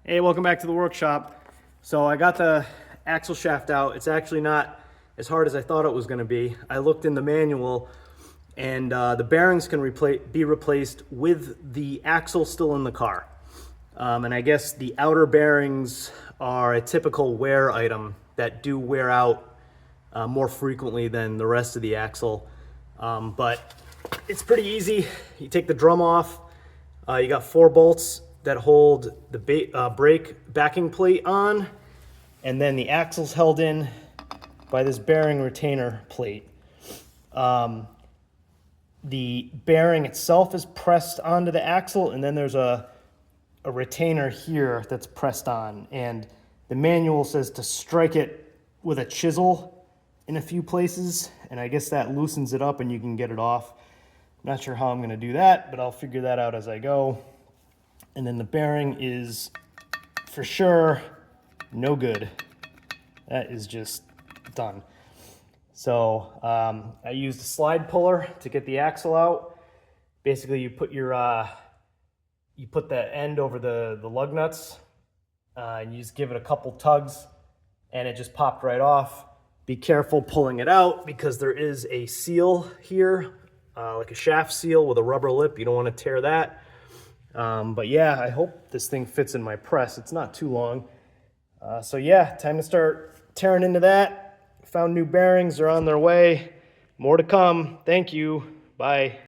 Hey, welcome back to the workshop. So I got the axle shaft out. It's actually not as hard as I thought it was going to be. I looked in the manual and the bearings can be replaced with the axle still in the car. And I guess the outer bearings are a typical wear item that do wear out more frequently than the rest of the axle. But it's pretty easy. You take the drum off. You got 4 bolts that hold the brake backing plate on, and then the axle's held in by this bearing retainer plate. The bearing itself is pressed onto the axle, and then there's a retainer here that's pressed on, and the manual says to strike it with a chisel in a few places, and I guess that loosens it up and you can get it off. Not sure how I'm going to do that, but I'll figure that out as I go. And then the bearing is for sure no good. That is just done. So I used a slide puller to get the axle out. Basically, you put the end over the lug nuts, and you just give it a couple tugs, and it just popped right off. Be careful pulling it out because there is a seal here, like a shaft seal with a rubber lip. You don't want to tear that. But yeah, I hope this thing fits in my press. It's not too long. So yeah, time to start tearing into that. Found new bearings, they're on their way. More to come. Thank you. Bye.